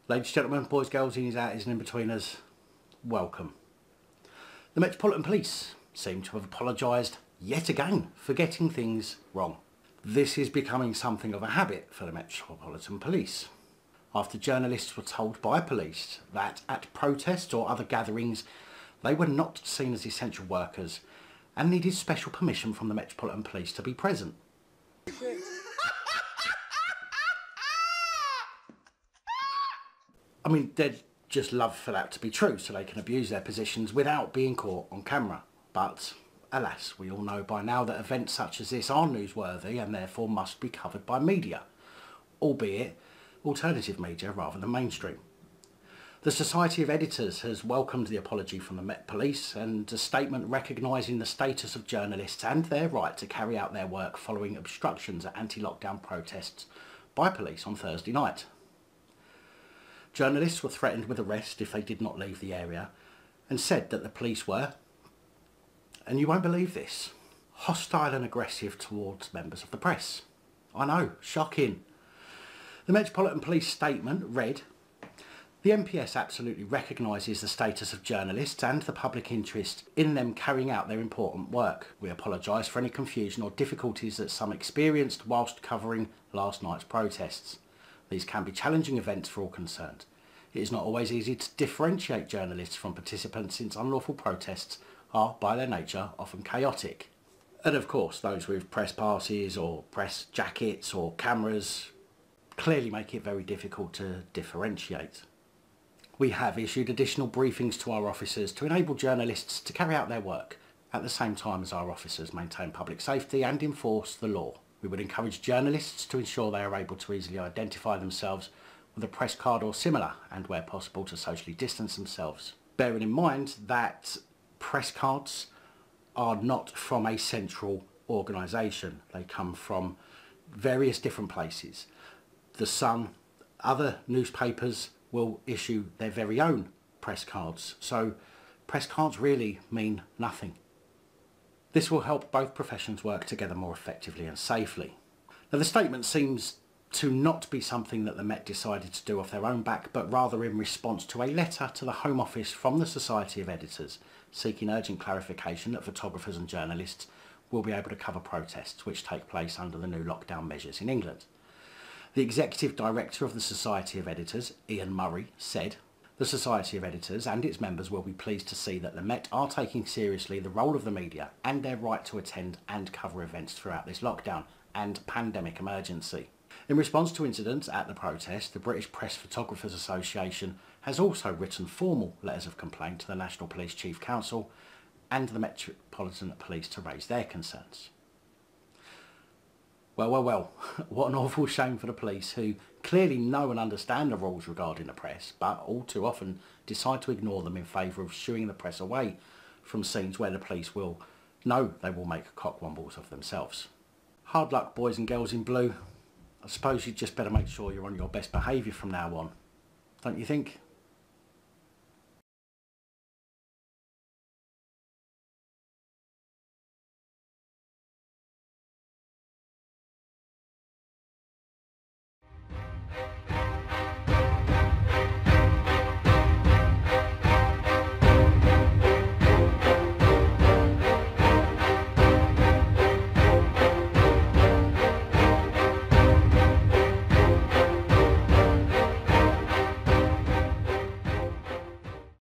Ladies and gentlemen, boys, girls, innies, outies and in-betweeners, welcome. The Metropolitan Police seem to have apologised yet again for getting things wrong. This is becoming something of a habit for the Metropolitan Police. After journalists were told by police that at protests or other gatherings they were not seen as essential workers and needed special permission from the Metropolitan Police to be present. I mean, they'd just love for that to be true so they can abuse their positions without being caught on camera. But alas, we all know by now that events such as this are newsworthy and therefore must be covered by media, albeit alternative media rather than mainstream. The Society of Editors has welcomed the apology from the Met Police and a statement recognising the status of journalists and their right to carry out their work following obstructions at anti-lockdown protests by police on Thursday night. Journalists were threatened with arrest if they did not leave the area and said that the police were, and you won't believe this, hostile and aggressive towards members of the press. I know, shocking. The Metropolitan Police statement read, "The MPS absolutely recognises the status of journalists and the public interest in them carrying out their important work. We apologise for any confusion or difficulties that some experienced whilst covering last night's protests. These can be challenging events for all concerned. It is not always easy to differentiate journalists from participants since unlawful protests are, by their nature, often chaotic." And of course, those with press passes or press jackets or cameras clearly make it very difficult to differentiate. We have issued additional briefings to our officers to enable journalists to carry out their work at the same time as our officers maintain public safety and enforce the law. We would encourage journalists to ensure they are able to easily identify themselves with a press card or similar and where possible to socially distance themselves. Bearing in mind that press cards are not from a central organisation. They come from various different places. The Sun, other newspapers will issue their very own press cards. So press cards really mean nothing. This will help both professions work together more effectively and safely. Now, the statement seems to not be something that the Met decided to do off their own back, but rather in response to a letter to the Home Office from the Society of Editors seeking urgent clarification that photographers and journalists will be able to cover protests which take place under the new lockdown measures in England. The Executive Director of the Society of Editors, Ian Murray, said, "The Society of Editors and its members will be pleased to see that the Met are taking seriously the role of the media and their right to attend and cover events throughout this lockdown and pandemic emergency." In response to incidents at the protest, the British Press Photographers Association has also written formal letters of complaint to the National Police Chief Council and the Metropolitan Police to raise their concerns. Well, what an awful shame for the police, who clearly know and understand the rules regarding the press, but all too often decide to ignore them in favour of shooing the press away from scenes where the police will know they will make cockwombles of themselves. Hard luck, boys and girls in blue. I suppose you'd just better make sure you're on your best behaviour from now on, don't you think?